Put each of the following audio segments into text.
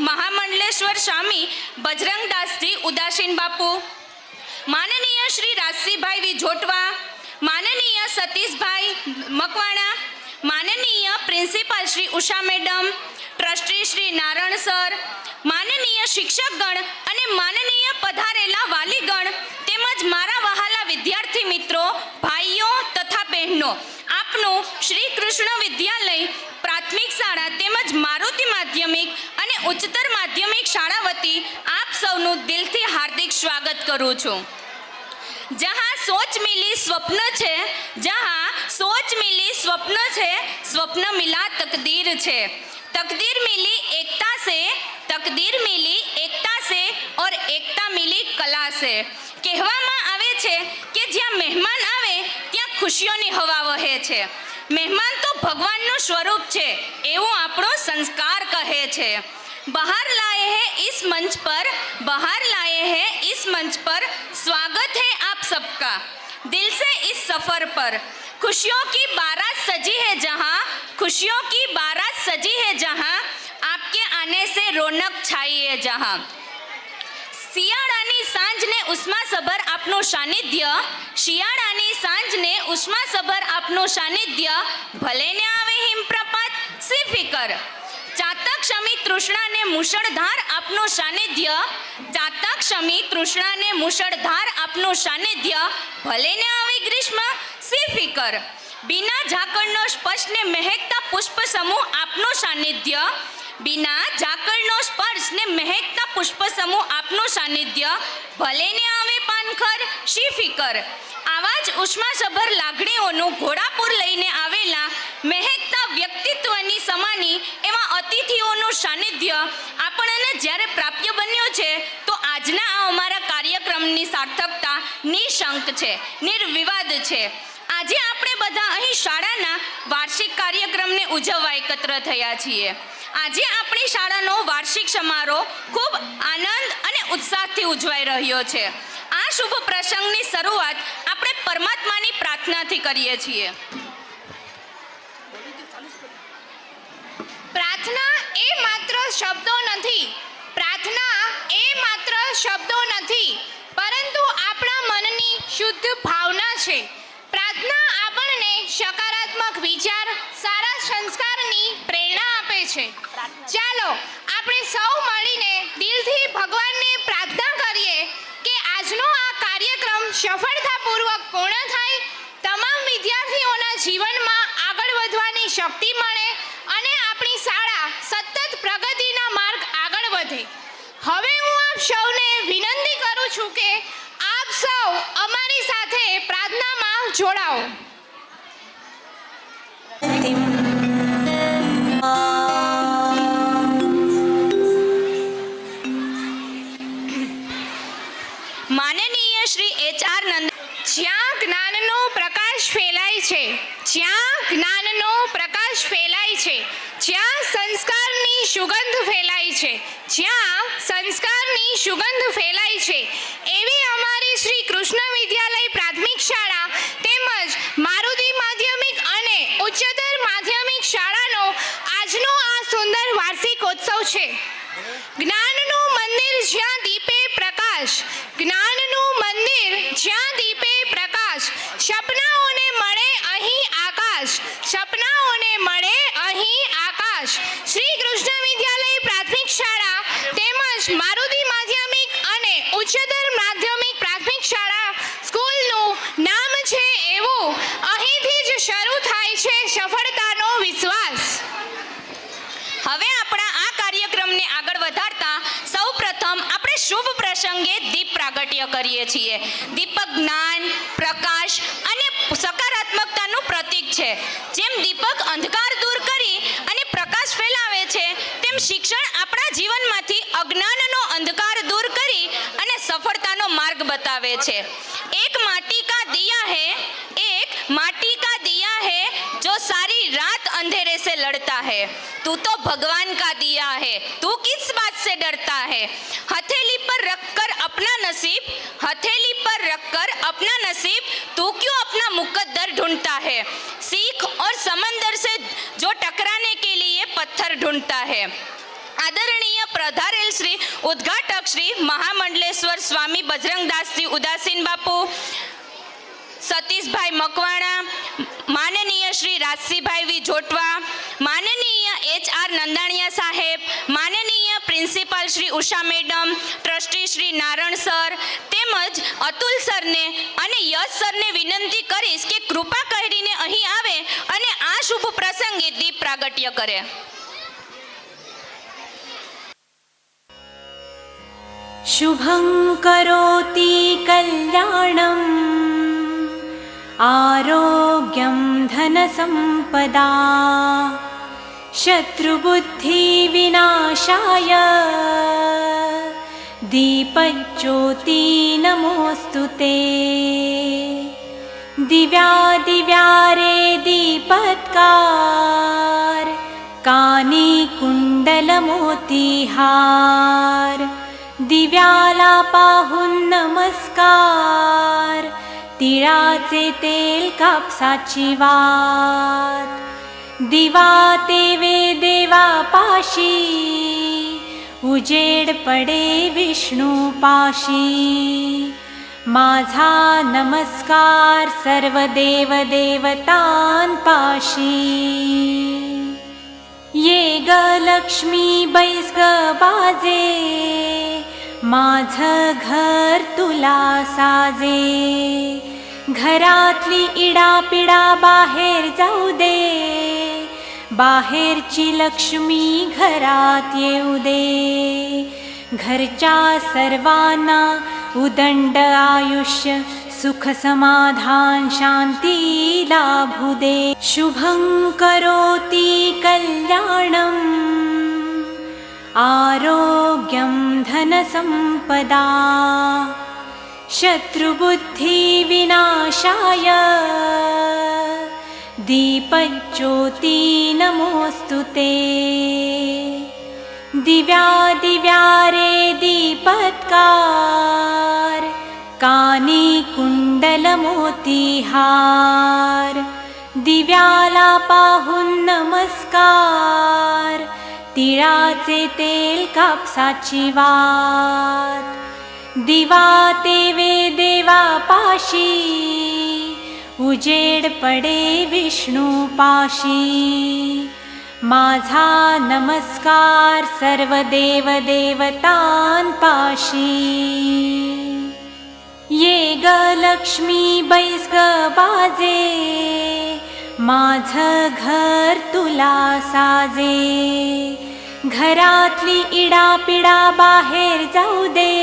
महामंडलेश्वर स्वामी बजरंगदास जी उदासीन बापू, माननीय श्री राजसी भाई विझोटवा, माननीय सतीश भाई मकवाणा, माननीय principal Shri Usha madam, trustee Shri Narayan sir, माननीय शिक्षकगण અને માનનીય પધારેલા વાલીગણ તેમજ મારા વહાલા વિદ્યાર્થી મિત્રો, ભાઈઓ તથા બહેનો, આપનું શ્રી કૃષ્ણ વિદ્યાલય પ્રાથમિક શાળા તેમજ મારુતિ માધ્યમિક અને ઉચ્ચતર માધ્યમિક શાળા વતી આપ સૌનું દિલથી હાર્દિક સ્વાગત કરું છું। जहाँ सोच मिली स्वप्न छे, जहाँ सोच मिली स्वप्न छे, स्वप्न मिला तकदीर छे, तकदीर मिली एकता से, तकदीर मिली एकता से और एकता मिली कला से। कहेवामां आवे छे के ज्यां मेहमान आवे त्यां खुशीओनी हवा वहे छे। मेहमान तो भगवाननुं स्वरूप छे एवुं आपणो संस्कार कहे छे। बाहर लाए हैं इस मंच पर, बाहर लाए हैं इस मंच पर, स्वागत है आप सबका दिल से इस सफर पर। खुशियों की बारात सजी है जहां, खुशियों की बारात सजी है जहां, आपके आने से रौनक छाई है जहां। શિયાળાની સાંજને ઉષ્માસભર આપનું સાનિધ્ય, શિયાળાની સાંજને ઉષ્માસભર આપનું સાનિધ્ય, ભલે ને આવે હિમપ્રપાત સી ફિકર, ચાતક શમી તૃષ્ણાને મુશળધાર આપનું સાનિધ્ય, ચાતક શમી તૃષ્ણાને મુશળધાર આપનું સાનિધ્ય, ભલે ને આવે ગ્રીષ્મ સી ફિકર, बिना झाकळनो स्पर्श ने महकता पुष्प समूह आपनो सानिध्य, बिना झाकळनो स्पर्श ने महकता पुष्प समूह आपनो सानिध्य, भले ने आवे पानखर शी फिकर। आवाज उष्मासभर लागणीओनुं घोड़ापुर लईने आवेला महकता व्यक्तित्वनी समानी एवा अतिथिओनुं सानिध्य आपणने ज्यारे प्राप्य बन्यो छे तो आजना आ अमारा कार्यक्रमनी सार्थकता निशंक छे, निर्विवाद छे। આજે આપણે બધા અહીં શાળાના વાર્ષિક કાર્યક્રમને ઉજવવા એકત્ર થયા છીએ। આજે આપણી શાળાનો વાર્ષિક સમારોહ ખૂબ આનંદ અને ઉત્સાહથી ઉજવાઈ રહ્યો છે। આ શુભ પ્રસંગની શરૂઆત આપણે પરમાત્માની પ્રાર્થનાથી કરીએ છીએ। પ્રાર્થના એ માત્ર શબ્દો નથી, પ્રાર્થના એ શબ્દો નથી, પરંતુ આપણા મનની શુદ્ધ ભાવના છે. પ્રાર્થના આપણને સકારાત્મક વિચાર, સારા સંસ્કારની પ્રેરણા આપે છે. ચાલો આપણે સૌ મળીને દિલથી ભગવાનને પ્રાર્થના કરીએ કે આજનો આ કાર્યક્રમ સફળતાપૂર્વક પૂર્ણ થાય, તમામ વિદ્યાર્થીઓના જીવનમાં આગળ વધવાની શક્તિ મળે અને આપણી શાળા સતત પ્રગતિના માર્ગ આગળ વધે. હવે હું આપ સૌને વિનંતી કરું છું કે આપ સૌ અમારી સાથે પ્રાર્થનામાં જોડાઓ. માનનીય શ્રી HR નંદ. જ્યાં જ્ઞાનનો પ્રકાશ ફેલાય છે, જ્યાં જ્ઞાનનો પ્રકાશ ફેલાય છે, જ્યાં સંસ્કારની સુગંધ ફેલાય છે, જ્યાં સંસ્કારની સુગંધ ફેલાય છે, એવી અમારી શ્રી કૃષ્ણ વિદ્યાલય પ્રાથમિક શાળા તેમજ મારુતિ માધ્યમિક અને ઉચ્ચતર માધ્યમિક શાળાનો આજનો આ સુંદર વાર્ષિકોત્સવ છે. જ્ઞાનનું મંદિર જ્યાં દીપે પ્રકાશ, જ્ઞાનનું મંદિર જ્યાં દીપે પ્રકાશ, સપનાઓને મળે અહીં આકાશ, સપનાઓને મળે અહીં આકાશ. શ્રી કૃષ્ણ વિદ્યાલય પ્રાથમિક શાળા તેમજ મારુતિ માધ્યમિક અને ઉચ્ચતર માધ્યમિક પ્રાથમિક શાળા સ્કૂલનું નામ છે એવું અહીંથી જ શરૂ થાય છે સફળતાનો વિશ્વાસ. હવે આપણા આ કાર્યક્રમને આગળ વધારતા સૌ પ્રથમ આપણે શુભ પ્રસંગે દીપ પ્રાગટ્ય કરીએ છીએ. દીપક જ્ઞાન, પ્રકાશ અને સકારાત્મકતાનું પ્રતીક છે. જેમ દીપક અંધકાર દૂર કરી અને પ્રકાશ ફેલાવે છે, તેમ શિક્ષણ આપણા જીવનમાંથી અજ્ઞાનનો અંધકાર દૂર કરી અને સફળતાનો માર્ગ બતાવે છે. એક માટી કા દિયા હૈ, એક माटी का दिया है जो सारी रात अंधेरे से लड़ता है, तू तो भगवान का दिया है, तू किस बात से डरता है. हथेली पर रखकर अपना नसीब, हथेली पर रखकर अपना नसीब, तू क्यों अपना मुकद्दर ढूंढता है. सीख और समंदर से जो टकराने के लिए पत्थर ढूंढता है. आदरणीय प्रधारेल श्री उद्घाटक श्री महामंडलेश्वर स्वामी बजरंगदासजी उदासीन बापू, सतीश भाई मकवाणा, माननीय श्री राजसिंह वी जोटवा, माननीय HR नंदाणिया साहेब, माननीय principal Shri Usha madam, trustee Shri Narayan sir તેમજ અતુલ સરને અને યશ સરને વિનંતી કરીશ કે કૃપા કરીને અહીં આવે અને આ શુભ પ્રસંગે દીપ પ્રાગટ્ય કરે. शुभं करोति कल्याणम् आरोग्यं धनसम्पदा शत्रुबुद्धिविनाशाय दीपज्योति नमोऽस्तुते. दिव्यादिव्यारे दीपत्कार कानी कुण्डलमोतिहार दिव्याला पाहून नमस्कार तिळाचे तेल कापसाची वात दिवा तेवे देवा पाशी उजेड पडे विष्णू पाशी. माझा नमस्कार सर्व देव देवतां पाशी. ये ग लक्ष्मी बैस ग बाजे माझं घर तुला साजे. घरातली इडापिडा बाहेर जाऊ दे, बाहेरची लक्ष्मी घरात येऊ दे. घरच्या सर्वांना उदंड आयुष्य सुख समाधान शांती लाभू दे. शुभं करोति कल्याणम् आरोग्यं धनसम्पदा शत्रुबुद्धिविनाशाय दीपज्योति नमोऽस्तुते. दिव्यादिव्यारे दीपत्कार कानी कुण्डलमोतिहार दिव्याला पाहून नमस्कार तिळाचे तेल कापसाची वात दिवा तेवे देवा पाशी, उजेड पडे विष्णू पाशी. माझा नमस्कार सर्व देव देवतां पाशी. ये ग लक्ष्मी बैस ग बाजे, माझं घर तुला साजे. घरातली इडापिडा बाहेर जाऊ दे,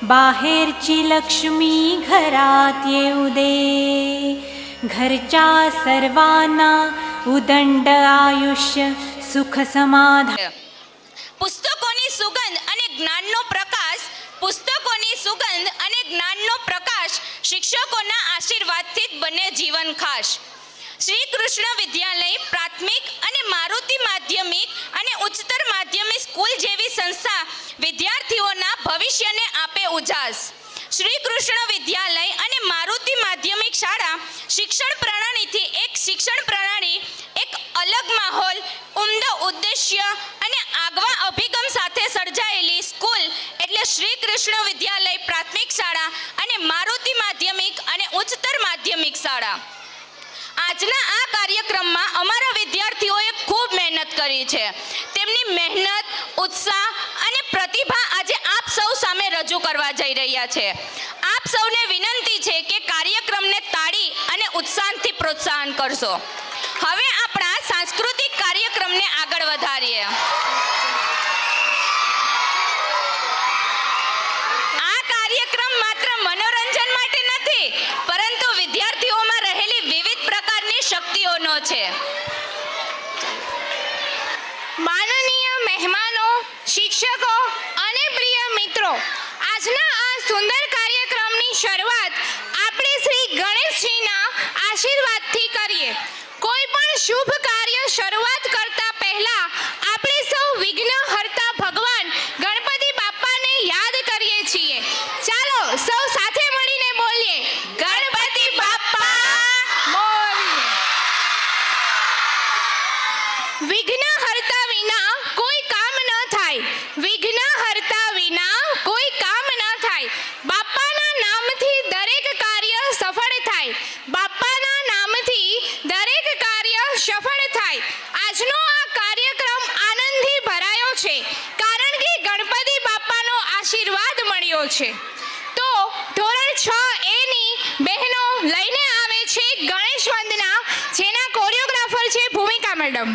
बाहेरची लक्ष्मी घरात येऊ दे. घरच्या सर्वांना उदंड आयुष्य सुख समाधान. પુસ્તકોની સુગંધ અને જ્ઞાનનો પ્રકાશ, પુસ્તકોની સુગંધ અને જ્ઞાનનો પ્રકાશ શિક્ષકોના આશીર્વાદથી જ બને જીવન ખાસ. શ્રી કૃષ્ણ વિદ્યાલય પ્રાથમિક અને મારુતિ માધ્યમિક અને ઉચ્ચતર માધ્યમિક સ્કૂલ જેવી સંસ્થા વિદ્યાર્થીઓના ભવિષ્યને આપે ઉજાસ. શ્રી કૃષ્ણ વિદ્યાલય અને મારુતિ માધ્યમિક શાળા શિક્ષણ પ્રણાલીથી એક શિક્ષણ પ્રણાલી, એક અલગ માહોલ, ઉમદા ઉદ્દેશ્ય અને આગવા અભિગમ સાથે સર્જાયેલી સ્કૂલ એટલે શ્રી કૃષ્ણ વિદ્યાલય પ્રાથમિક શાળા અને મારુતિ માધ્યમિક અને ઉચ્ચતર માધ્યમિક શાળા. આજના આ કાર્યક્રમમાં અમારા વિદ્યાર્થીઓએ ખૂબ મહેનત કરી છે. તેમની મહેનત, ઉત્સાહ અને પ્રતિભા આજે આપ સૌ સામે રજૂ કરવા જઈ રહ્યા છે. આપ સૌને વિનંતી છે કે કાર્યક્રમને તાળી અને ઉત્સાહથી પ્રોત્સાહન કરશો. હવે આપણા સાંસ્કૃતિક કાર્યક્રમને આગળ વધારીએ. આ કાર્યક્રમ માત્ર મનોરંજન માટે નથી, પરંતુ વિદ્યાર્થીઓમાં રહેલી વિવિધ પ્રકારની શક્તિઓનો છે. માનનીય મહેમાનો, શિક્ષકો અને પ્રિય મિત્રો, આજના આ સુંદર કાર્યક્રમની શરૂઆત આપણે શ્રી ગણેશજીના આશીર્વાદથી કરીએ. કોઈ પણ શુભ કાર્ય શરૂઆત કરતા પહેલા આપણે સૌ વિઘ્નહર્તા ભગવાન ગણપતિ બાપ્પાને યાદ કરીએ છીએ. ચાલો સૌ સાથે મળીને બોલીએ, ગણપતિ બાપ્પા મોરયા. વિઘ્નહર્તા વિના કોઈ કામ ન થાય, વિઘ્નહર્તા વિના કોઈ કામ ન થાય. બાપ્પાના નામથી દરેક કાર્ય સફળ થાય, બાપ્પાના નામથી દરેક કાર્ય સફળ થાય. આજનો આ કાર્યક્રમ આનંદથી ભરાયો છે, કારણ કે ગણપતિ બાપ્પાનો આશીર્વાદ મળ્યો છે. તો ધોરણ 6A ની બહેનો લઈને આવે છે ગણેશ વંદના, જેના કોરિયોગ્રાફર છે ભૂમિકા મેડમ.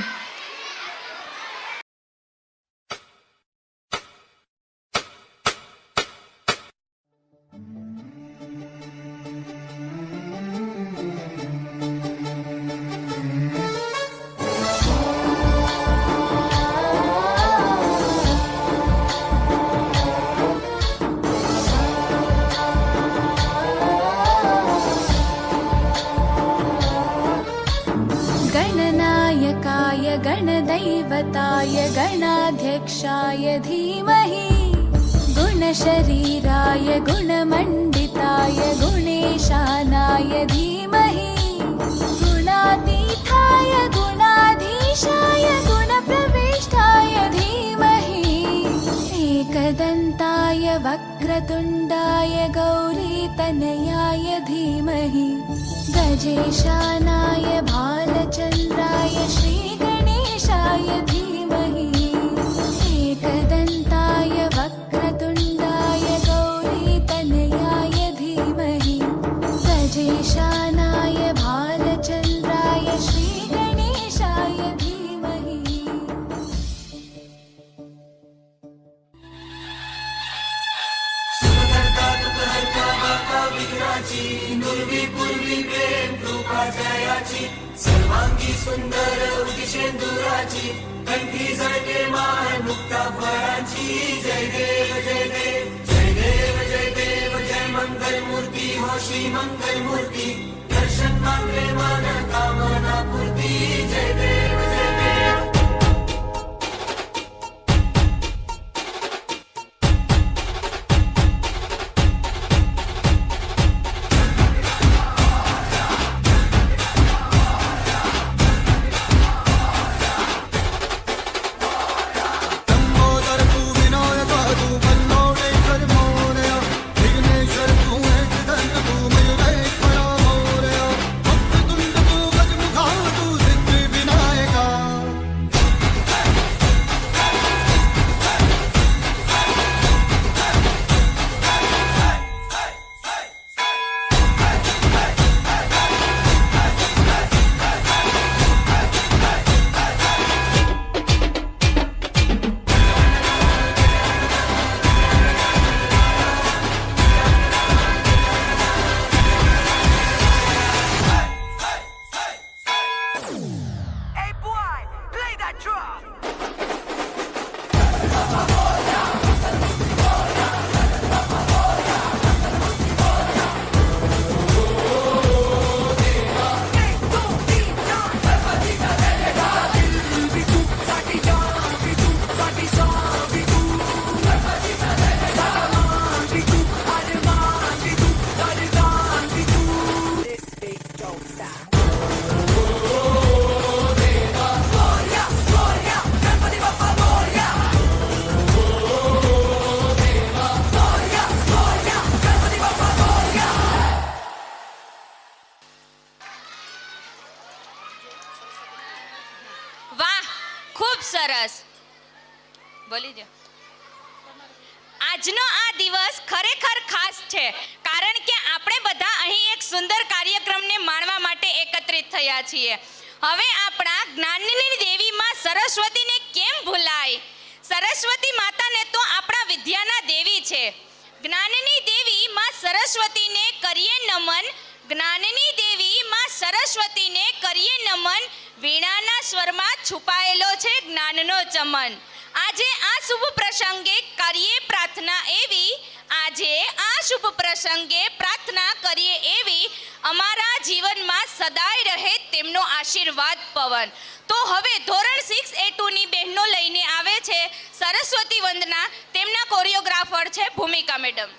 गणनायकाय गणदैवताय गणाध्यक्षाय धीमहि, गुणशरीराय गुणमण्डिताय गुणेशानाय धीमहि, गुणातीताय गुणाधीशाय गुणप्रविष्टाय धीमहि, एकदन्ताय वक्रतुण्डाय गौरीतनयाय धीमहि, गजेशानाय भालचन्द्राय श्रीगणेशाय धीमहि, एकदन्ताय वक्रतुण्डाय गौरीतनयाय धीमहि, गजेशानाय भालचन्द्राय श्रीगणेशाय धीमहि. सर्वांगी सुंदर उदिशेंदुराची, कंठी झळके माळ मुक्ता फळाची. जय देव जय देव जय देव जय देव जय मंगल मूर्ती हो श्री मंगल मूर्ती. दर्शन मात्रे मन कामना पूर्ती. जय देव जय देव. लंबोदर तू विनोद तू बल्लोडे कर मोरे. દિવસ બોલી દો. આજનો આ દિવસ ખરેખર ખાસ છે, કારણ કે આપણે બધા અહીં એક સુંદર કાર્યક્રમને માણવા માટે એકત્રિત થયા છીએ. હવે આપણા જ્ઞાનની દેવી માં સરસ્વતીને કેમ ભૂલાય? સરસ્વતી માતાને તો આપણા વિદ્યાના દેવી છે. જ્ઞાનની દેવી માં સરસ્વતીને કરીએ નમન, જ્ઞાનની દેવી માં સરસ્વતીને કરીએ નમન, વીણાના સ્વરમાં છુપાયેલો છે જ્ઞાનનો ચમન. આજે આ શુભ પ્રસંગે કરીએ પ્રાર્થના એવી, આજે આ શુભ પ્રસંગે પ્રાર્થના કરીએ એવી, અમારા જીવનમાં સદાય રહે તેમનો આશીર્વાદ પવન. તો હવે ધોરણ 6A2 ની બહેનો લઈને આવે છે સરસ્વતી વંદના. તેમના કોરિયોગ્રાફર છે ભૂમિકા મેડમ.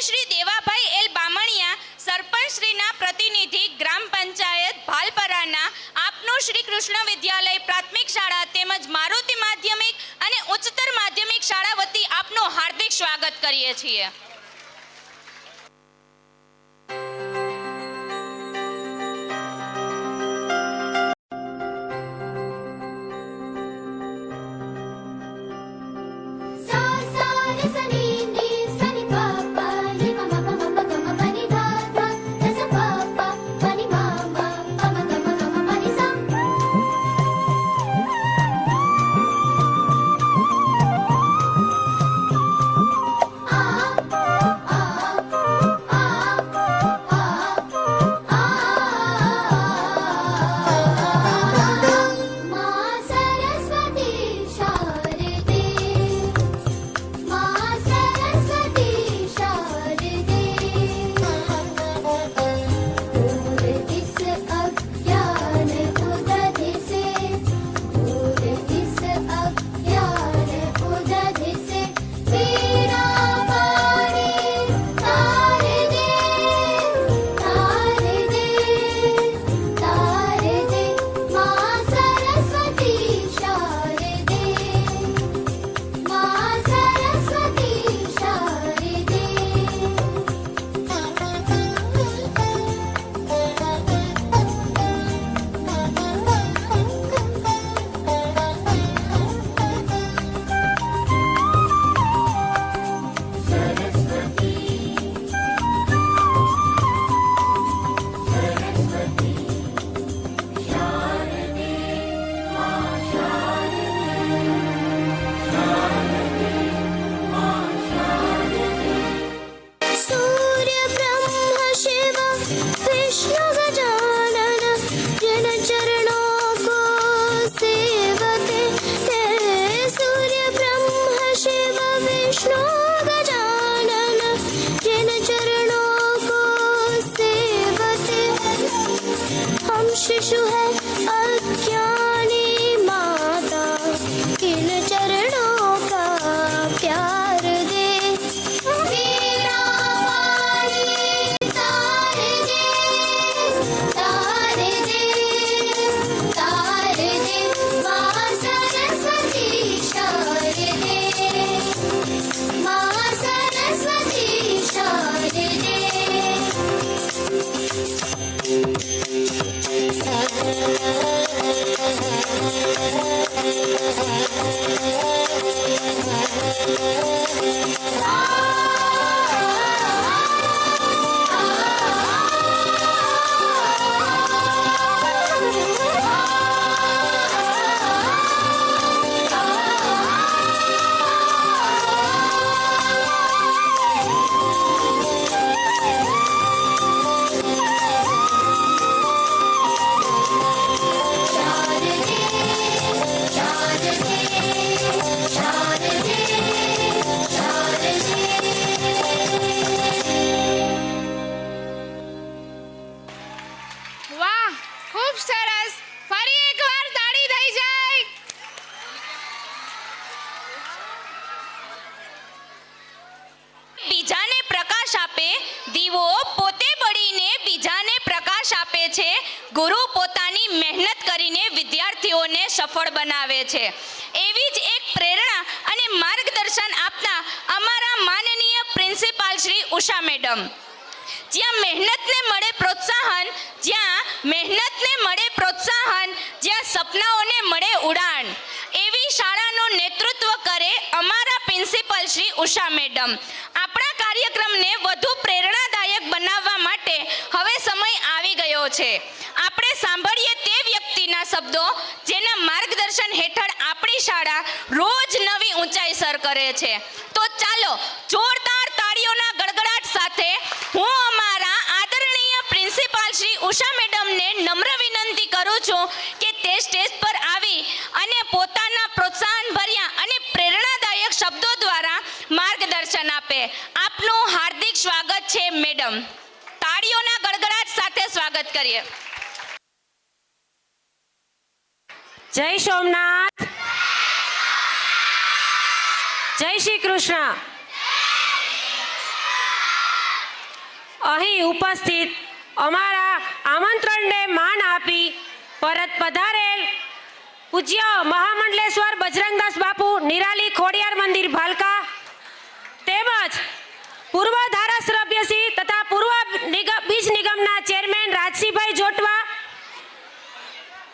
શ્રી દેવાભાઈ એલ બામણિયા, સરપંચ શ્રીના પ્રતિનિધિ, ગ્રામ પંચાયત ભાલપરાના આપનું શ્રી કૃષ્ણ વિદ્યાલય પ્રાથમિક શાળા તેમજ મારુતિ માધ્યમિક અને ઉચ્ચતર માધ્યમિક શાળા વતી આપનું હાર્દિક સ્વાગત કરીએ છીએ. शिशु है अज्ञानी माता, इन चरणों का प्यार दे. वीणा वाणी तार दे, तार दे, तार दे. माँ सरस्वती शारदे, माँ सरस्वती शारदे. વાહ, ખૂબ સરસ. ફરી એકવાર તાળી થઈ જાય. બીજાને પ્રકાશ આપે, દીવો પોતે બળીને બીજાને પ્રકાશ આપે છે. ગુરુ પોતાની મહેનત કરીને વિદ્યાર્થીઓને સફળ બનાવે છે. એવી જ એક પ્રેરણા અને માર્ગદર્શન આપતા અમારા માનનીય પ્રિન્સિપાલ શ્રી ઉષા મેડમ. જ્યાં મહેનતને મળે પ્રોત્સાહન, જ્યાં મહેનતને મળે પ્રોત્સાહન, જ્યાં સપનાઓને મળે ઉડાન, એવી શાળા કાર્યક્રમનું નેતૃત્વ કરે અમારા પ્રિન્સિપલ શ્રી ઉષા મેડમ. આપણા કાર્યક્રમને વધુ પ્રેરણાદાયક બનાવવા માટે હવે સમય આવી ગયો છે. આપણે સાંભળીએ તે વ્યક્તિના શબ્દો જેના માર્ગદર્શન હેઠળ આપણી શાળા રોજ નવી ઊંચાઈ સર કરે છે. તો ચાલો જોરદાર તાળીઓના ગડગડાટ સાથે હું અમારા આદરણીય પ્રિન્સિપાલ શ્રી ઉષા મેડમને નમ્ર વિનંતી કરું છું કે તે સ્ટેજ પર આવી અને પોતાના પ્રોત્સાહન ભર્યા અને પ્રેરણાદાયક શબ્દો દ્વારા માર્ગદર્શન આપે. આપનું હાર્દિક સ્વાગત છે મેડમ. તાળીઓના ગડગડાટ સાથે સ્વાગત કરીએ. જય સોમનાથ, જય શ્રી કૃષ્ણ. અહીં ઉપસ્થિત અમારા આમંત્રણને માન આપી પરત પધારેલ પૂજ્ય મહામંડલેશ્વર બજરંગદાસ બાપુ નિરાલી ખોડિયાર મંદિર ભાલકા તેમજ પૂર્વ ધારાસભ્યશ્રી તથા પૂર્વ બીજ નિગમના ચેરમેન રાજસિંહભાઈ જોટવા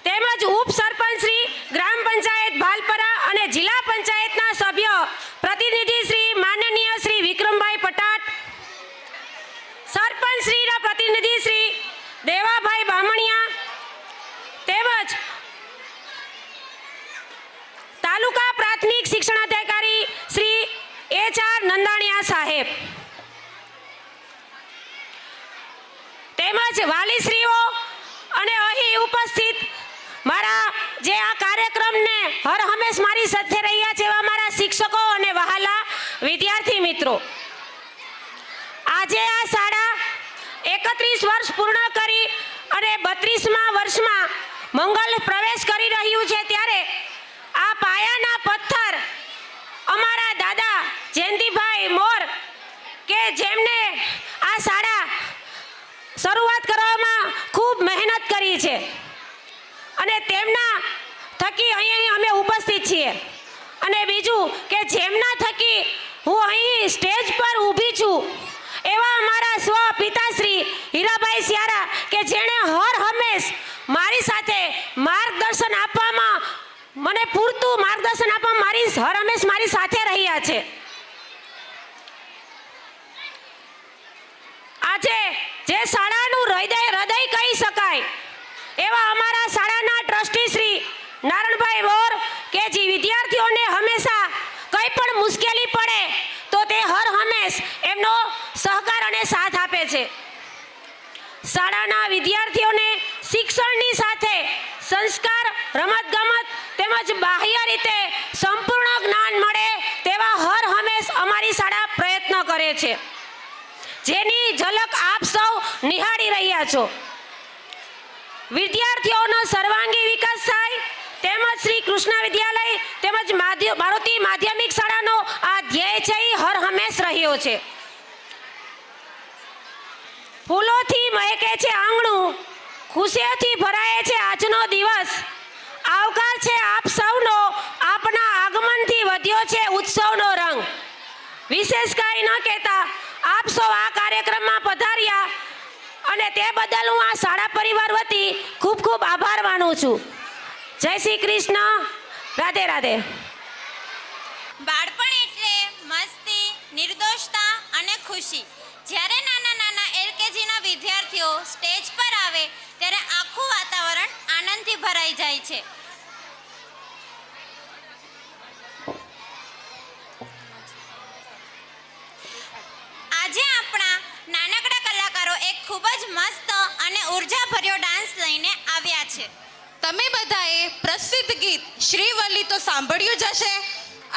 તેમજ ઉપસરપંચ શ્રી ગ્રામ પંચાયત ભાલપરા અને જિલ્લા પંચાયતના સભ્ય પ્રતિનિધિ શ્રી માનનીય શ્રી વિક્રમભાઈ પટાટ, સરપંચ શ્રીના પ્રતિનિધિ શ્રી દેવાભાઈ બામણિયા તેમજ તાલુકા પ્રાથમિક શિક્ષણાધિકારી શ્રી HR નંદાણીયા સાહેબ તેમજ વાલીશ્રીઓ અને અહીં ઉપસ્થિત મારા જે આ કાર્યક્રમને હર હંમેશ મારી સાથે રહ્યા છે એવા મારા શિક્ષકો અને વહાલા વિદ્યાર્થી મિત્રો. આજે આ શાળા 31 વર્ષ પૂર્ણ કરી અને 32મા વર્ષમાં મંગલ પ્રવેશ કરી રહ્યું છે ત્યારે આ પાયાના પથ્થર અમારા દાદા જયંતિભાઈ મોર કે જેમને આ શાળા શરૂઆત કરવામાં ખૂબ મહેનત કરી છે અને તેમના થકી અહીં અમે ઉપસ્થિત છીએ. અને બીજું કે જેમના થકી હું અહીં સ્ટેજ પર ઊભી છું એવા અમારા સ્વ પિતાશ્રી હીરાભાઈ સ્યારા કે જેણે હર હંમેશ મારી સાથે માર્ગદર્શન આપવામાં મને પૂરતું માર્ગદર્શન આપવામાં હર હંમેશ મારી સાથે રહ્યા છે. આજે જે શાળાનું હૃદય કહી શકાય એવા અમારા શાળાના ટ્રસ્ટી શ્રી નારણભાઈ મોર કે જે વિદ્યાર્થીઓને હંમેશા કંઈ પણ મુશ્કેલી પડે તો તે હર હંમેશ એમનો સહકાર અને સાથ આપે છે. શાળાના વિદ્યાર્થીઓને શિક્ષણની સાથે સંસ્કાર, રમતગમત તેમજ બાહ્ય રીતે સંપૂર્ણ જ્ઞાન મળે તેવા હર હંમેશ અમારી શાળા પ્રયત્ન કરે છે, જેની ઝલક આપ સૌ નિહાળી રહ્યા છો. વિદ્યાર્થીઓનો સર્વાંગી વિકાસ થાય તેમજ શ્રી કૃષ્ણ વિદ્યાલય તેમજ મારુતિ માધ્યમિક શાળાનો આ ધ્યેય છે એ હર હંમેશ રહ્યો છે. ફૂલોથી મહેકે છે આંગણું, ખુશીઓથી ભરાય છે આજનો દિવસ. આવકાર છે આપ સૌનો, આપના આગમનથી વધ્યો છે ઉત્સવનો રંગ. વિશેષ કાંઈ ન કહેતા આપ સૌ આ કાર્યક્રમમાં પધાર્યા અને તે બદલ હું આ શાળા પરિવાર વતી ખૂબ ખૂબ આભાર માનું છું. જય શ્રી કૃષ્ણ. રાધે રાધે. બાળપણ એટલે મસ્તી, નિર્દોષતા અને ખુશી. જ્યારે નાના નાના LKGના વિદ્યાર્થીઓ સ્ટેજ પર આવે ત્યારે આખું વાતાવરણ આનંદથી ભરાઈ જાય છે. આજે આપણા નાનકડા કલાકારો એક ખૂબ જ મસ્ત અને ઉર્જાભર્યો ડાન્સ લઈને આવ્યા છે. તમે બધાએ પ્રસિદ્ધ ગીત શ્રીવલ્લી તો સાંભળ્યું જ હશે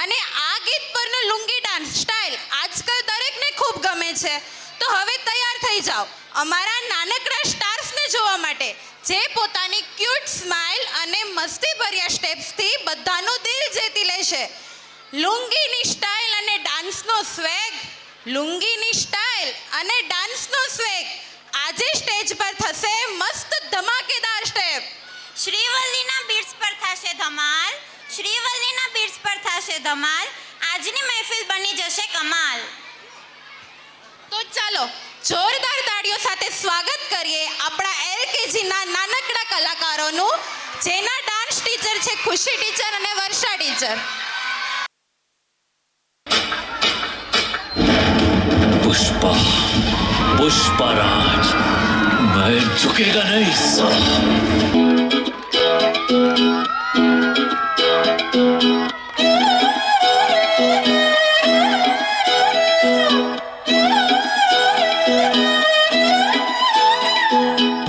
અને આ ગીત પરનો લુંગી ડાન્સ સ્ટાઇલ આજકાલ દરેકને ખૂબ ગમે છે. તો હવે તૈયાર થઈ જાઓ અમારા નાનકડા સ્ટાર્સને જોવા માટે, જે પોતાની ક્યુટ સ્માઇલ અને મસ્તીભર્યા સ્ટેપ્સથી બધાનું દિલ જીતી લેશે. લુંગીની સ્ટાઇલ અને ડાન્સનો સ્વેગ, લુંગીની સ્ટાઇલ અને ડાન્સનો સ્વેગ. આજે સ્ટેજ પર થશે મસ્ત ધમાકેદાર સ્ટેપ. શ્રીવલ્લીના બીટ્સ પર થશે ધમાલ, શ્રીવલ્લીના બીટ્સ પર થશે ધમાલ. આજની મહેફિલ બની જશે કમાલ. તો ચાલો જોરદાર તાળીઓ સાથે સ્વાગત કરીએ આપણા LKGના નાનકડા કલાકારોનું, જેના ડાન્સ ટીચર છે ખુશી ટીચર અને વર્ષા ટીચર. पुष्पा पुष्पराज, मैं झुकेगा नहीं साला।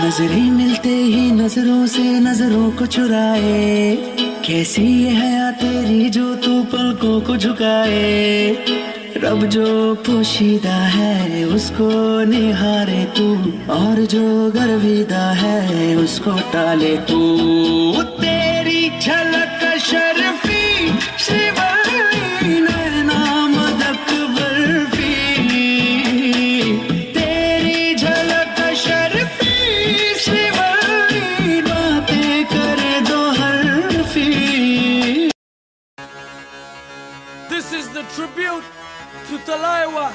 नजरें मिलते ही नजरों से नजरों को चुराए, कैसी ये हया तेरी जो तू पलकों को झुकाए। रब जो पोशीदा है उसको निहारे तू, और जो गर्विदा है उसको टाले तू। तेरी झलक शर्फी श्रीवल्ली नैना मदक बर्फी, तेरी झलक शर्फी श्रीवल्ली बातें करे दो हरफी। This is the tribute to Talaiwa.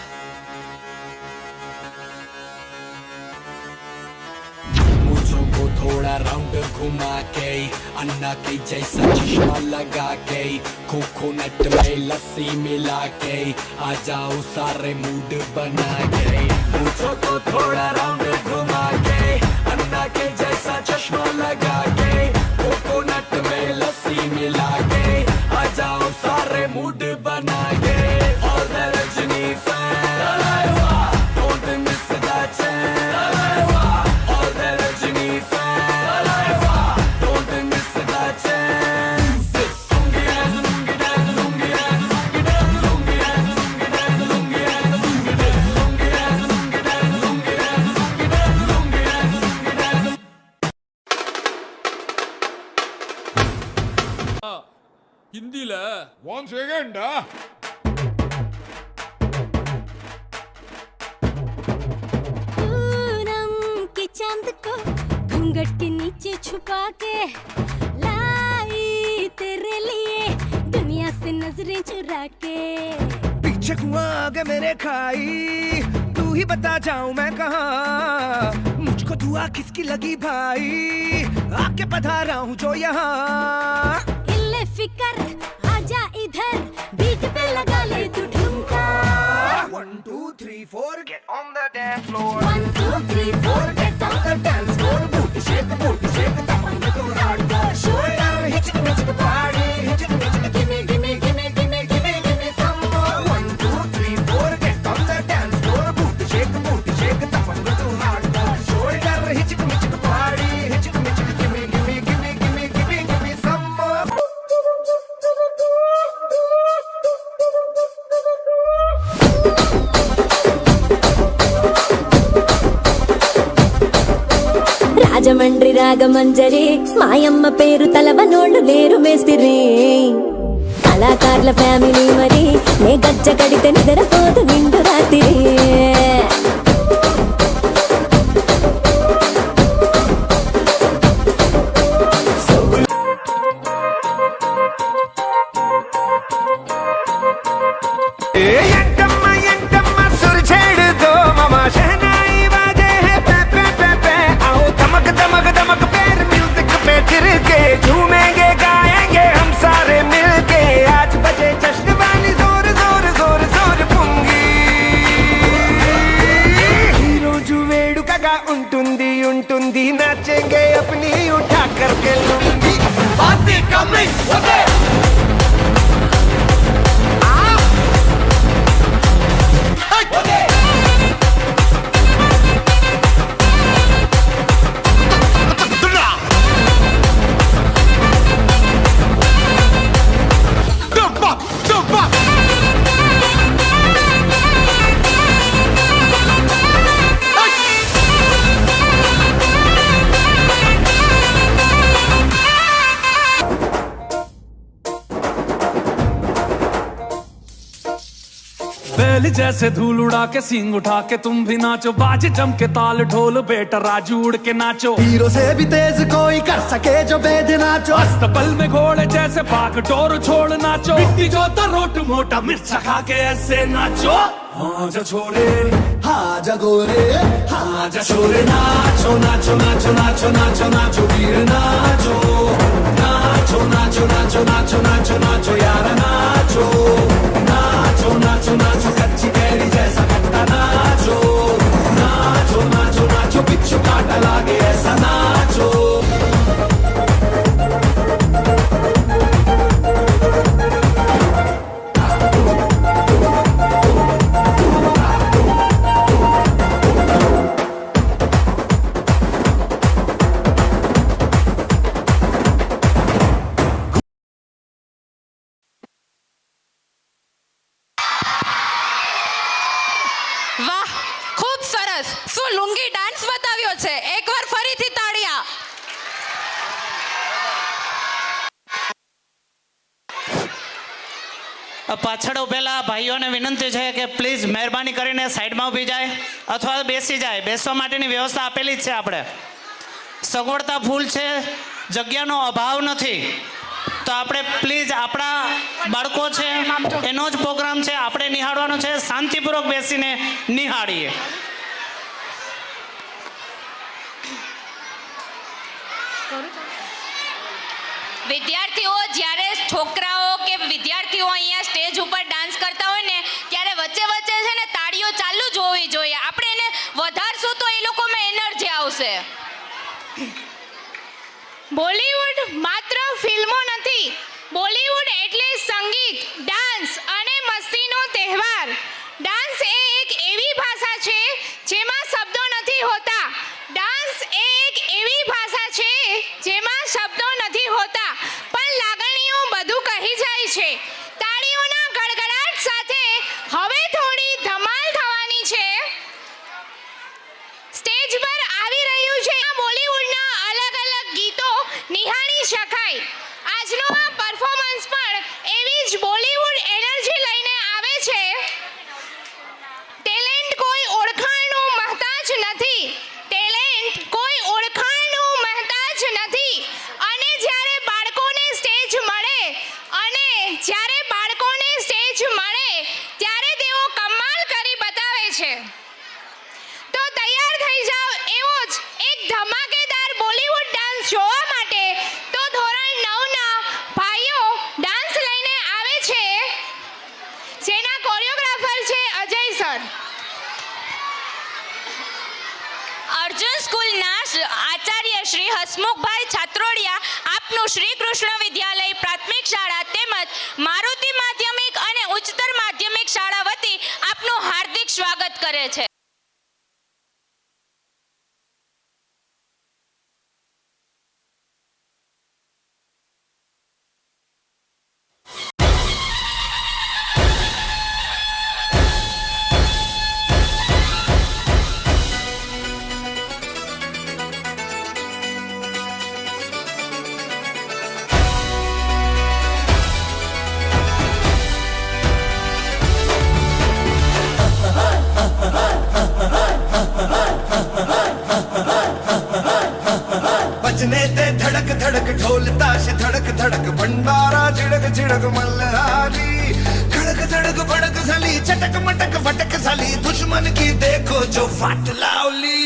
मूंछों को थोड़ा राउंड घुमा के, अन्ना के जैसा चश्मा लगा के, कोकोनट में लस्सी मिला के, आ जाओ सारे मूड बना के। मूंछों को थोड़ा राउंड घुमा के, अन्ना के जैसा चश्मा लगा के, कोकोनट में लस्सी मिला के, आ जाओ सारे मूड बना के। All the Rajini fans, don't miss that chance. All the Rajini fans, don't miss that chance. Lungi dance, lungi dance, lungi dance, lungi dance, lungi dance, lungi dance, lungi dance, lungi dance, lungi dance, lungi dance, lungi dance, lungi dance, lungi dance, lungi dance. हिंदीला One second, Poonam के चांद को घूंघट के नीचे छुपा के लाई तेरे लिए दुनिया से नजरें चुरा के। पीछे कुआं आगे मेरे खाई, तू ही बता जाऊं मैं कहाँ। मुझको दुआ किसकी लगी भाई, आके पधारा हूँ जो यहाँ। इल्ले फिकर आजा इधर, बीट पे लगा ले तू ठुमका। 1 2 3 4 get on the dance floor। 1 2 3 4 get on the dance floor। booty shake tap on the hardcore shoulder, hit the party, hit the gimme gimme gimme gimme gimme gimme some more। 1 2 3 4 get on the dance floor। booty shake tap on the hardcore shoulder, hit the party, hit the gimme gimme gimme gimme gimme gimme some more। Rajahmundry Ragamanjari మాయమ్మ పేరు తలవనోళ్ళు లేరు మేస్తిరి, కళాకారుల family మరి నే గజ్జ కడితే నిద్రపోదు నిండు రాత్రి। ఎంటమ్మ సురచేడు దో మామా शहनाई बाजे है पे पे पे पे। आओ धमक धमक धमक पैर म्यूजिक पे गिर के झूमेंगे गाएंगे हम सारे मिलके। आज बजे जश्न वाली जोर जोर जोर जोर पुंगी। हीरो जुवेडुकगा ఉంటుంది ఉంటుంది नाचेंगे अपनी उठा करके लुंगी। बातें कम नहीं होते बैल जैसे धूल उड़ा के सींग उठा के तुम भी नाचो, बाज जम के ताल ढोल बेटा राजू उड़ के नाचो। हीरो से भी तेज कोई कर सके जो बेद नाचो। अस्तबल में घोड़े जैसे भाग डोर छोड़ नाचो। मिट्टी जो रोट मोटा मिर्चा खा के ऐसे नाचो। हाँ जा छोरे हाँ जा गोरे हाँ जा छोरे, नाचो नाचो नाचो नाचो नाचो नाचो वीर नाचो नाचो नाचो नाचो नाचो नाचो नाचो यार नाचो नाचो नाचो नाचो कच्ची कैरी जैसा खट्टा नाचो। વાહ, ખૂબ સરસ. શું લુંગી ડાન્સ બતાવ્યો છે? એકવાર ફરીથી તાળીયા. પાછળ ઉભેલા ભાઈઓને વિનંતી છે કે પ્લીઝ મહેરબાની કરીને સાઈડમાં ઊભી જાય અથવા બેસી જાય. બેસવા માટેની વ્યવસ્થા આપેલી જ છે. આપણે સગવડતા ફૂલ છે, જગ્યાનો અભાવ નથી. તો આપણે પ્લીઝ, આપણા બાળકો છે, એનો જ પ્રોગ્રામ છે, આપણે નિહાળવાનો છે. શાંતિપૂર્વક બેસીને નિહાળીએ. વિદ્યાર્થીઓ, જ્યારે છોકરાઓ કે વિદ્યાર્થીઓ અહીંયા સ્ટેજ ઉપર ડાન્સ કરતા હોય ને, ત્યારે વચ્ચે વચ્ચે છે ને તાળીઓ ચાલુ જ હોવી જોઈએ. આપણે એને વધારશું તો એ લોકોમાં એનર્જી આવશે. બોલિવૂડ માત્ર ફિલ્મો નથી. બોલિવૂડ એટલે સંગીત, ડાન્સ અને મસ્તીનો તહેવાર. ડાન્સ એ એક એવી ભાષા છે જેમાં શબ્દો નથી હોતા. ડાન્સ એ એક એવી ભાષા છે જેમાં શબ્દો નથી હોતા, પણ લાગણીઓ બધું કહી જાય છે. તાળીઓના ગડગડાટ સાથે હવે થોડી ધમાલ થવાની છે. સ્ટેજ પર આવી રહ્યું છે બોલિવૂડના અલગ અલગ ગીતો નિહાળી શકાય. આજનો આ પરફોર્મન્સ પણ એવી જ બોલિવૂડ એનર્જી લઈને આવે છે. ટેલેન્ટ કોઈ ઓળખાણનું મહતાજ નથી. ટેલેન્ટ કોઈ ઓળખાણનું મહતાજ નથી. અને જ્યારે બાળકોને સ્ટેજ મળે ત્યારે તેઓ કમાલ કરી બતાવે છે. તો તૈયાર થઈ જાઓ એવો જ એક ધમાકેદાર બોલિવૂડ ડાન્સ જોવા માટે. તો ધોરણ 9ના ભાઈઓ ડાન્સ લઈને આવે છે, જેના કોરિયોગ્રાફર છે અજય સર. અર્જુન સ્કૂલના આચાર્ય શ્રી હસમુખભાઈ છાત્રોડિયા આપનું શ્રી કૃષ્ણ વિદ્યાલય પ્રાથમિક શાળા તેમજ મારુતિ માધ્યમિક અને ઉચ્ચતર માધ્યમિક શાળા વતી આપનું હાર્દિક સ્વાગત કરે છે. बजने ते धड़क धड़क ढोल ताश धड़क धड़क भंडारा झिड़क झिड़क मल्हारी खड़क धड़क भड़क साली चटक मटक फटक साली दुश्मन की देखो जो फाट लावली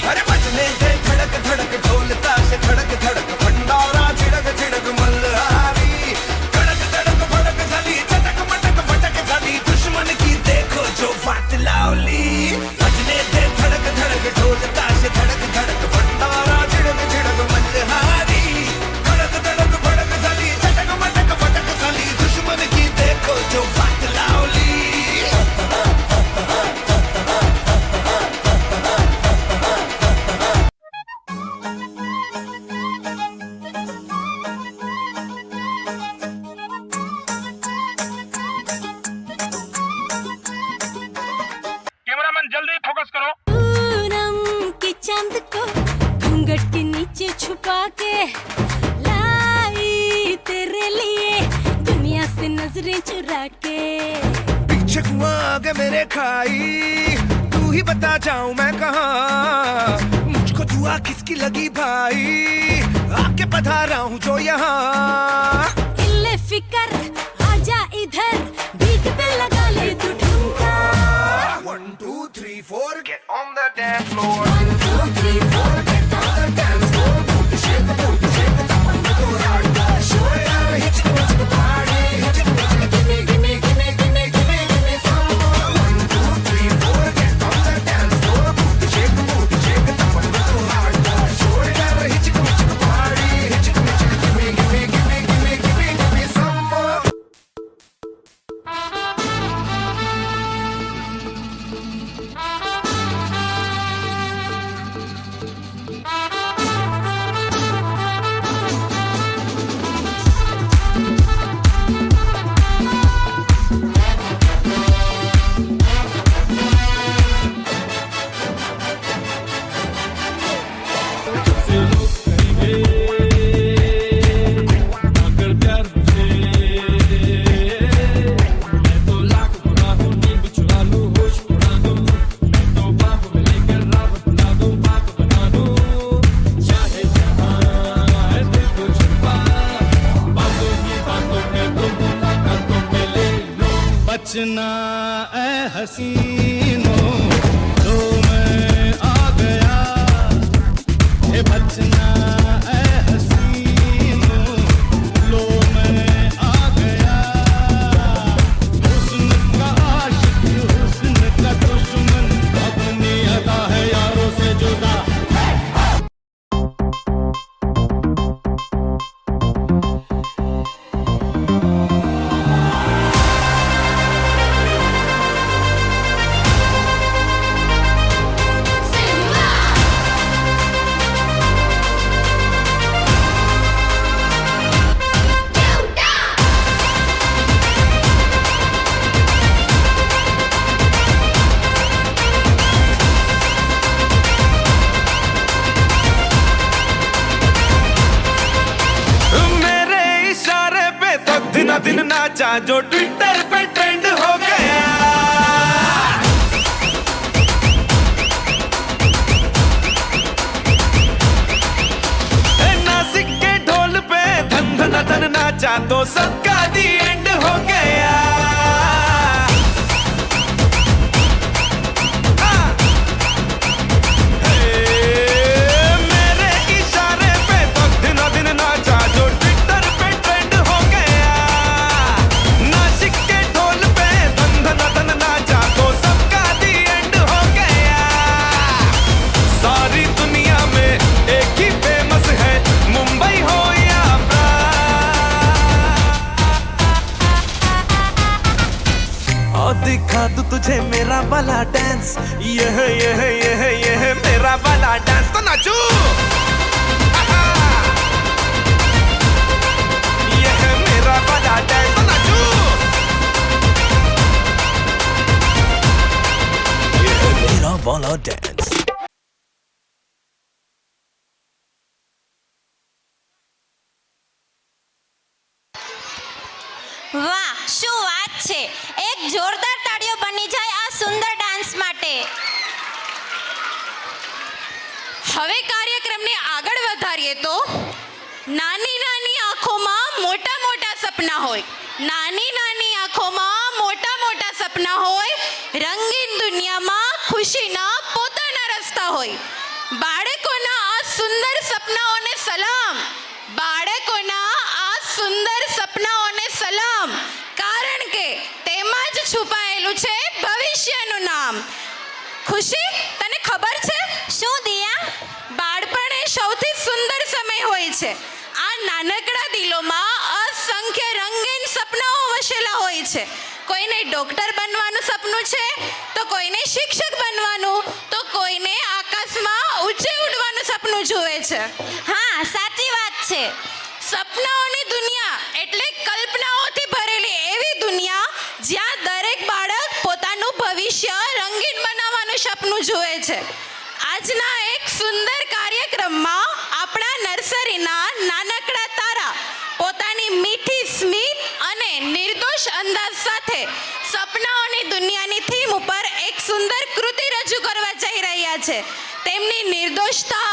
अरे बजने ते धड़क धड़क ढोल ताश धड़क धड़क भंडारा झिड़क झिड़क मल्हारी खड़क धड़क भड़क साली चटक मटक फटक साली दुश्मन की देखो जो फाट लावली बजने ते धड़क धड़क ढोल ताश धड़क धड़क भंडारा झिड़क झिड़क मल्हारी खड़क धड़क भड़क साली चटक मटक फटक साली दुश्मन की देखो जो फाट लावली पूनम के चांद को घूंघट के नीचे छुपा के लाई तेरे लिए दुनिया से नजरें चुरा के. पीछे कुआं आगे मेरे खाई तू ही बता जाऊं मैं कहाँ मुझको दुआ किसकी लगी भाई आके पधारा हूँ जो यहाँ इल्ले फिकर आजा इधर बीट पे लगा ले तू ठुमका. 1 2 3 4 get on the dance floor 1 2 3 4 get on the dance floor. Boot shake the pump go hard the shoulder hit the party hit the gimme gimme gimme gimme gimme gimme some more. 1 2 3 4 get on the dance floor boot shake the pump go hard the shoulder hit the party hit the gimme gimme gimme gimme gimme gimme some more. बचना ए हसीनों, लो मैं आ गया, ये बचना ए हसीनों, लो मैं आ गया। हुस्न का आशिक, हुस्न का दुश्मन, अपनी अदा है यारों से जुदा। मेरे इशारे पे तो दिन दिन नाचा जो ट्विटर पे ट्रेंड हो गया। नासिक के ढोल पे धन धन धन नाचा तो सबका दी एंड हो गया। मेरे इशारे पे तो दिन दिन नाचा जो ट्विटर पे ट्रेंड हो गया। नासिक के ढोल पे धन धन धन नाचा तो सबका दी एंड हो गया। सारी दुनिया में एक ही फेमस है, मुंबई हो या और दिखा दूं तुझे मेरा वाला डांस, ये मेरा वाला डांस तो नाचू। ये है मेरा वाला डांस तो नाचू। ये है मेरा वाला डांस। વાહ, શું વાત છે! એક જોરદાર તાળીઓ બની જાય આ સુંદર ડાન્સ માટે. હવે કાર્યક્રમને આગળ વધારીએ તો નાની નાની આંખોમાં મોટા મોટા સપના હોય, નાની નાની આંખોમાં મોટા મોટા સપના હોય, રંગીન દુનિયામાં ખુશીના પોતાના રસ્તા હોય. બાળકોના આ સુંદર સપનાઓને સલામ, બાળકોના આ સુંદર સપનાઓને સલામ, કારણ કે તેમાં જ છુપાયેલું છે ભવિષ્યનું નામ. ખુશી, તને ખબર છે શું દિયા? બાળપણ એ સૌથી સુંદર સમય હોય છે. આ નાનકડા દિલોમાં અસંખ્ય રંગીન સપનાઓ વસેલા હોય છે. કોઈને ડોક્ટર બનવાનું સપનું છે, તો કોઈને શિક્ષક બનવાનું, તો કોઈને આકાશમાં ઊંચે ઉડવાનું સપનું જુએ છે. હા, સાચી વાત છે. સપનાઓની દુનિયા એટલે કલ્પનાઓથી ભરેલી એવી દુનિયા જ્યાં દરેક બાળક પોતાનું ભવિષ્ય રંગીન બનાવવાનું સપનું જુએ છે. આજના એક સુંદર કાર્યક્રમમાં આપણા નર્સરીના નાનકડા તારા પોતાની મીઠી સ્મિત અને નિર્દોષ અંદાજ સાથે સપનાઓની દુનિયાની થીમ ઉપર એક સુંદર કૃતિ રજૂ કરવા જઈ રહ્યા છે. તેમની નિર્દોષતા,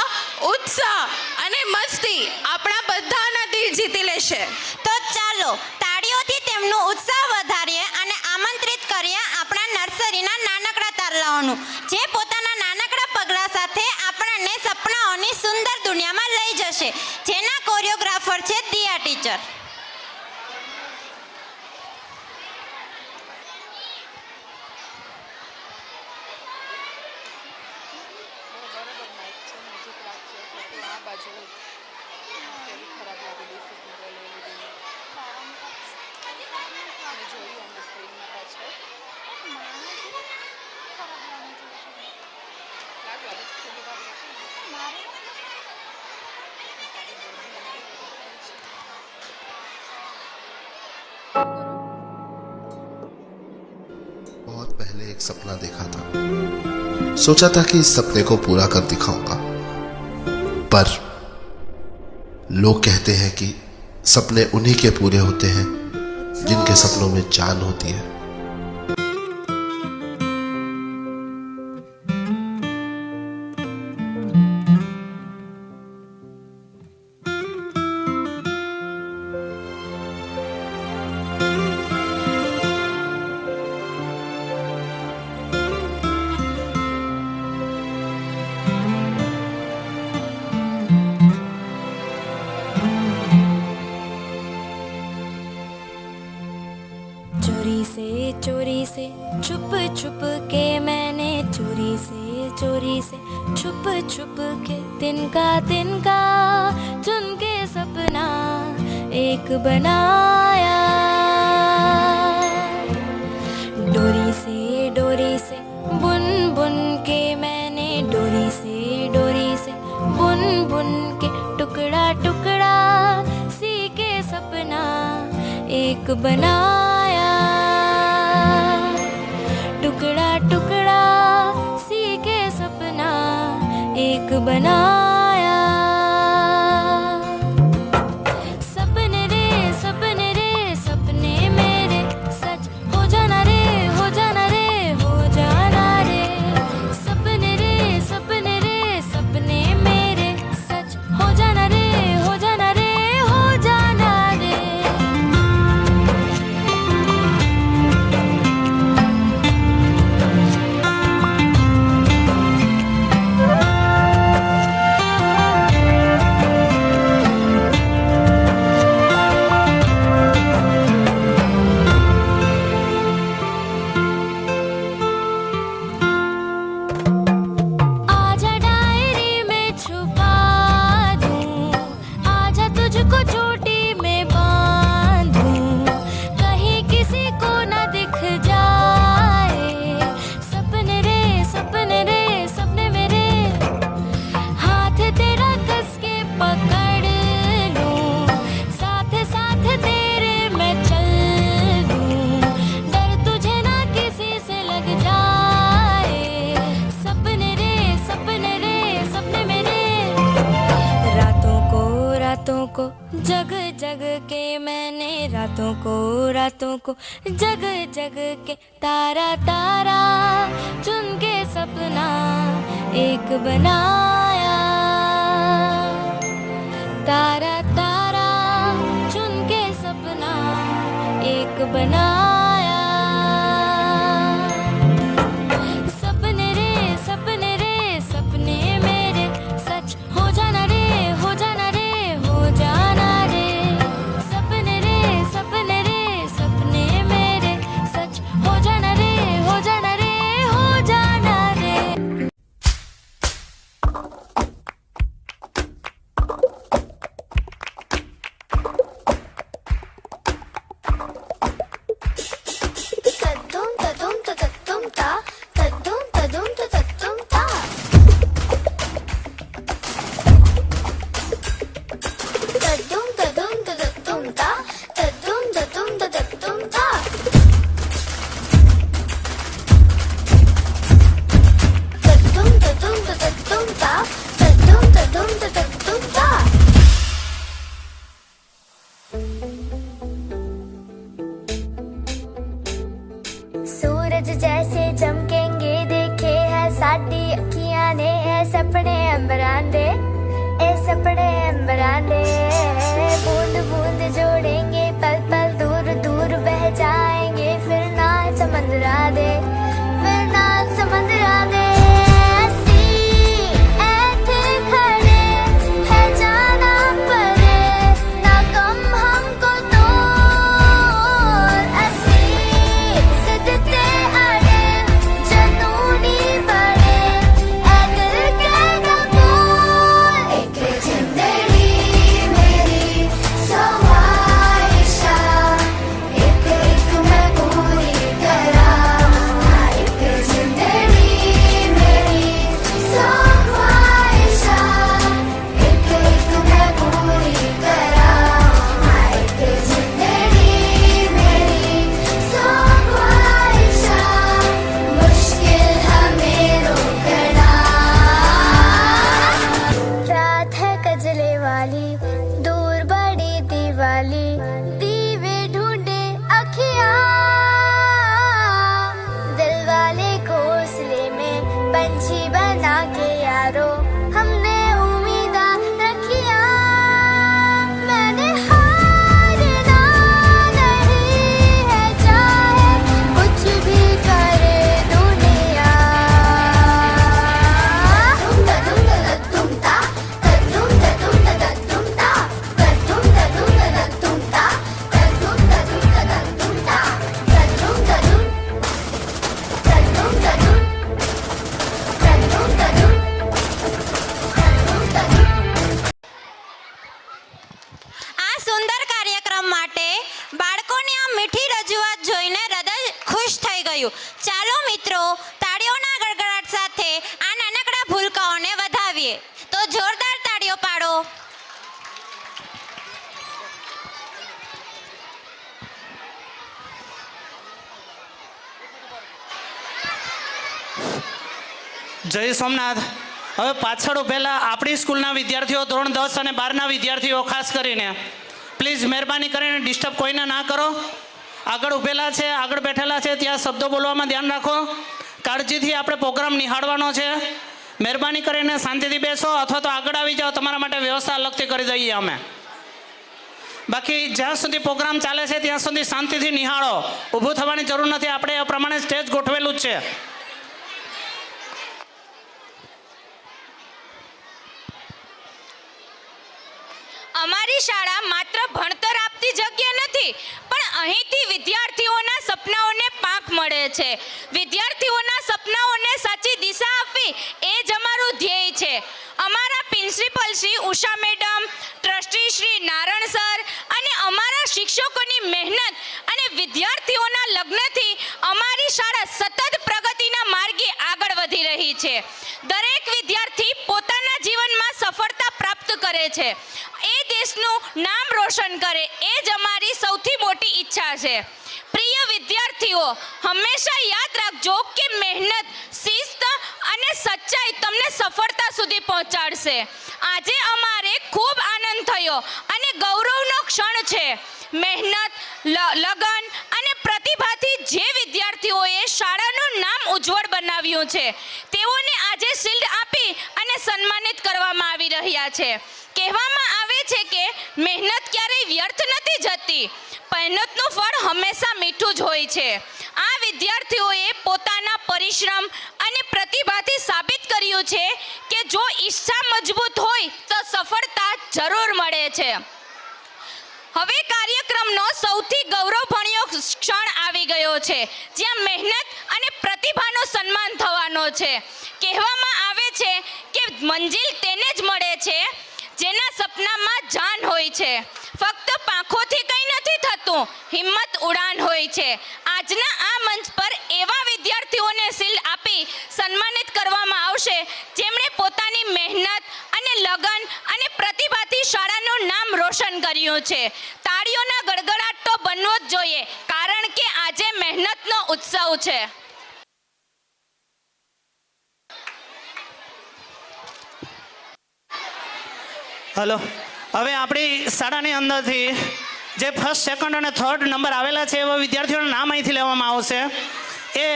ઉત્સાહ અને મસ્તી આપણા બધાના દિલ જીતી લેશે. તો ચાલો તાળીઓથી તેમનો ઉત્સાહ વધારીએ અને આમંત્રિત કરીએ આપણા નર્સરીના નાનકડા તારલાઓનું, જે પોતાના નાનકડા પગલાં સાથે આપણને સપનાઓની સુંદર દુનિયામાં લઈ જશે. જેના કોરિયોગ્રાફર છે દિયા ટીચર. बहुत पहले एक सपना देखा था, सोचा था कि इस सपने को पूरा कर दिखाऊंगा, पर लोग कहते हैं कि सपने उन्हीं के पूरे होते हैं जिनके सपनों में जान होती है। चोरी से छुप छुप के मैंने चोरी से छुप छुप के तिनका चुन के सपना एक बनाया। डोरी से बुन बुन के मैंने डोरी से बुन बुन के टुकड़ा टुकड़ा सी के सपना एक बनाया। टुकड़ा टुकड़ा सी के सपना एक बनाया। सपने रे सपने मेरे सच हो जाना रे हो जाना रे हो जाना रे। सपने रे सपने मेरे सच हो जाना रे हो जाना रे हो जाना रे। आजा डायरी में छुपा दूं, आजा तुझको चोटी में बांधूं, कहीं किसी को न दिख जाए। सपने रे सपने मेरे हाथ तेरा कस के पकड़ लूं, साथ साथ तेरे मैं चल दूं, डर तुझे ना किसी से लग जाए। सपने मेरे रातों को जग जग के मैंने रातों को जग जग के तारा चुन के सपना एक बनाया। तारा चुन के सपना एक बनाया। सपने रे सपने मेरे सच हो जाना रे हो जाना रे हो जाना रे। सपने रे सपने मेरे सच हो जाना रे हो जाना रे हो जाना रे। सूरज जैसे चमकेंगे देखे है साडी अखियां ने है सपने अंबरां दे ए सपने अंबरां दे। बूंद बूंद जोड़ेंगे पल पल दूर दूर बह जाएंगे फिर ना समंदरा दे फिर ना समंदरा दे। So why થયું. ચાલો મિત્રો, તાળીઓના ગડગડાટ સાથે આ નાનકડા ભૂલકાઓને વધાવીએ. તો જોરદાર તાળીઓ પાડો. જય સોમનાથ. હવે પાછળ પહેલાં આપણી સ્કૂલના વિદ્યાર્થીઓ ધોરણ 10 અને 12ના વિદ્યાર્થીઓ ખાસ કરીને પ્લીઝ મહેરબાની કરીને ડિસ્ટર્બ કોઈને ના કરો. આગળ ઊભેલા છે, આગળ બેઠેલા છે, ત્યાં શબ્દો બોલવામાં ધ્યાન રાખો. કાળજીથી આપણે પ્રોગ્રામ નિહાળવાનો છે. મહેરબાની કરીને શાંતિથી બેસો અથવા તો આગળ આવી જાઓ, તમારા માટે વ્યવસ્થા અલગથી કરી દઈએ અમે. બાકી જ્યાં સુધી પ્રોગ્રામ ચાલે છે ત્યાં સુધી શાંતિથી નિહાળો. ઊભું થવાની જરૂર નથી, આપણે એ પ્રમાણે સ્ટેજ ગોઠવેલું જ છે. અમારી શાળા માત્ર ભણતર આપતી જગ્યા નથી, પણ અહીંથી વિદ્યાર્થીઓના સપનાઓને પાંખ મળે છે. વિદ્યાર્થીઓના સપનાઓને સાચી દિશા આપવી એ જ અમારું ધ્યેય છે. અમારા principal Shri Usha madam, trustee Shri Naran sir અને અમારા શિક્ષકોની મહેનત અને વિદ્યાર્થીઓના લગ્નથી અમારી શાળા સતત પ્રગતિના માર્ગે આગળ વધી રહી છે. દરેક વિદ્યાર્થી પોતાના જીવનમાં સફળતા પ્રાપ્ત કરે છે, એ દેશનું નામ રોશન કરે, એ જ અમારી સૌથી મોટી ઈચ્છા છે. પ્રિય વિદ્યાર્થીઓ, હંમેશા યાદ રાખજો કે મહેનત, શિસ્ત અને સચ્ચાઈ તમને સફળતા સુધી પહોંચાડશે. આજે અમારે ખૂબ આનંદ થયો અને ગૌરવનો ક્ષણ છે. મહેનત, લગન અને પ્રતિભાથી જે વિદ્યાર્થીઓએ શાળાનું નામ ઉજ્જવળ બનાવ્યું છે, તેઓને આજે શિલ્ડ આપી અને સન્માનિત કરવામાં આવી રહ્યા છે. કહેવામાં આવે છે કે મહેનત ક્યારેય વ્યર્થ નથી જતી. મહેનતનું ફળ હંમેશા મીઠું જ હોય છે. આ વિદ્યાર્થીઓએ પોતાના પરિશ્રમ અને પ્રતિભાથી સાબિત કર્યું છે કે જો ઈચ્છા મજબૂત હોય તો સફળતા જરૂર મળે છે. હવે કાર્યક્રમનો સૌથી ગૌરવભર્યો ક્ષણ આવી ગયો છે, જ્યાં મહેનત અને પ્રતિભાનું સન્માન થવાનો છે. કહેવામાં આવે છે કે મંજિલ તેને જ મળે છે જેના સપનામાં જાન હોય છે. ફક્ત પાંખોથી કંઈ નથી થતું, હિંમત ઉડાન હોય છે. આજના આ મંચ પર એવા વિદ્યાર્થીઓને શિલ્ડ આપી સન્માનિત કરવામાં આવશે જેમણે પોતાની મહેનત અને લગન અને પ્રતિભાથી શાળાનું નામ રોશન કર્યું છે. તાળીઓના ગડગડાટ તો બનવો જ જોઈએ, કારણ કે આજે મહેનતનો ઉત્સવ છે. હલો, હવે આપણી શાળાની અંદરથી જે ફર્સ્ટ, સેકન્ડ અને થર્ડ નંબર આવેલા છે એવા વિદ્યાર્થીઓના નામ અહીંથી લેવામાં આવશે. એ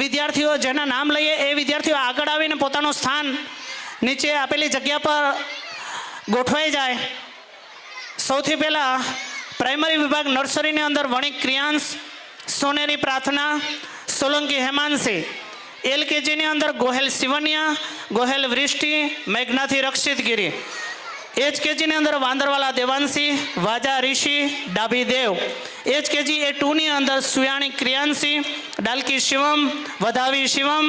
વિદ્યાર્થીઓ જેના નામ લઈએ એ વિદ્યાર્થીઓ આગળ આવીને પોતાનું સ્થાન નીચે આપેલી જગ્યા પર ગોઠવાઈ જાય. સૌથી પહેલાં પ્રાઇમરી વિભાગ નર્સરીની અંદર વણિક ક્રિયાંશ, સોનેરી પ્રાર્થના, સોલંકી હેમાંશી. એલકેજીની અંદર ગોહેલ શિવન્યા, ગોહેલ વૃષ્ટિ, મેઘનાથી રક્ષિતગીરી. એચકેજીની અંદર વાંદરવાલા દેવાંશી, વાજા ઋષિ, ડાભી દેવ. એચકેજી A2ની અંદર સુયાણી ક્રિયાંશી, ડાલકી શિવમ, વધાવી શિવમ.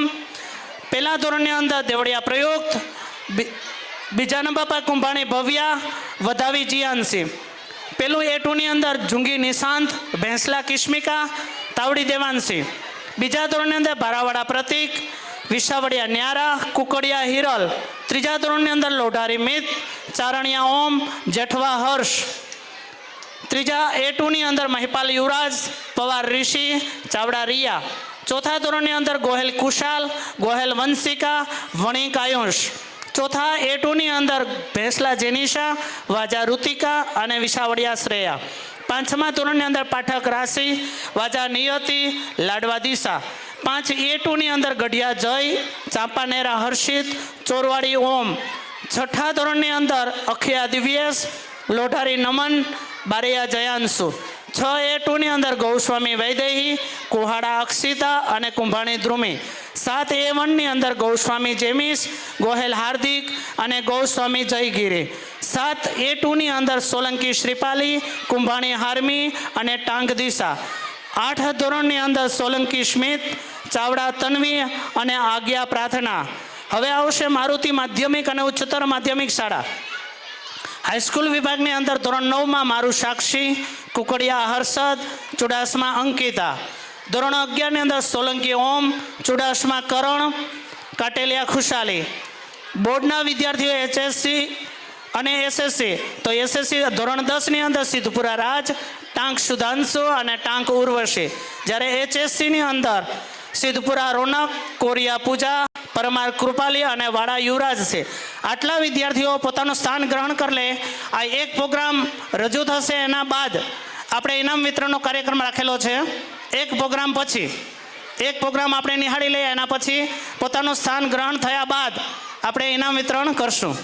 પહેલા ધોરણની અંદર દેવળિયા પ્રયુક્ત, બીજા નંબર પર કુંભાણી ભવ્યા, વધાવી જીયાંશી. પેલું A2ની અંદર જુંગી નિશાંત, ભેંસલા કિસ્મિકા, તાવડી દેવાંશી. બીજા ધોરણની અંદર ભારાવાડા પ્રતીક, વિસાવડિયા ન્યારા, કુકડિયા હિરલ. ત્રીજા ધોરણની અંદર લોઢારી મિત, ચારણિયા ઓમ, જેઠવા હર્ષ. ત્રીજા A2ની અંદર મહિપાલ યુવરાજ, પવાર ઋષિ, ચાવડા રિયા. ચોથા ધોરણની અંદર ગોહેલ કુશાલ, ગોહેલ વંશિકા, વણિક આયુષ. ચોથા A2ની અંદર ભેંસલા જેનિશા, વાજા ઋતિકા અને વિસાવડિયા શ્રેયા. પાંચમા ધોરણની અંદર પાઠક રાશિ, વાજા નિયતિ, લાડવા દિશા. 5 A2ની અંદર ગઢિયા જય, ચાંપાનેરા હર્ષિત, ચોરવાડી ઓમ. છઠ્ઠા ધોરણની અંદર અખિયા દિવ્યેશ, લોઢારી નમન, બારૈયા જયાંશુ. 6 A2ની અંદર ગૌસ્વામી વૈદેહી, કુહાડા અક્ષિતા અને કુંભાણી ધ્રુમી. 7 A1ની અંદર ગૌસ્વામી જેમીશ, ગોહેલ હાર્દિક અને ગૌસ્વામી જયગીરી. 7 A2ની અંદર સોલંકી શ્રીપાલી, કુંભાણી હાર્મી અને ટાંગ દિશા. 8 ધોરણની અંદર સોલંકી સ્મિત, ચાવડા તન્વી અને આજ્ઞા પ્રાર્થના. હવે આવશે મારુતિ માધ્યમિક અને ઉચ્ચતર માધ્યમિક શાળા. હાઈસ્કૂલ વિભાગની અંદર ધોરણ 9માં મારું સાક્ષી, કુકડિયા હર્ષદ, ચુડાસમા અંકિતા. ધોરણ 11ની અંદર સોલંકી ઓમ, ચુડાસમા કરણ, કાટેલિયા ખુશાલી. બોર્ડના વિદ્યાર્થીઓ HSC અને SSC. તો SSC ધોરણ 10ની અંદર સિદ્ધપુરા રાજ, ટાંક સુધાંશુ અને ટાંક ઉર્વશી. જ્યારે HSCની અંદર સિદ્ધપુરા રોનક, કોરિયા પૂજા, પરમાર કૃપાલી અને વાડા યુવરાજ છે. આટલા વિદ્યાર્થીઓ પોતાનું સ્થાન ગ્રહણ કરી લે. આ એક પ્રોગ્રામ રજૂ થશે, એના બાદ આપણે ઇનામ વિતરણનો કાર્યક્રમ રાખેલો છે. એક પ્રોગ્રામ આપણે નિહાળી લઈએ, એના પછી પોતાનું સ્થાન ગ્રહણ થયા બાદ આપણે ઇનામ વિતરણ કરશું.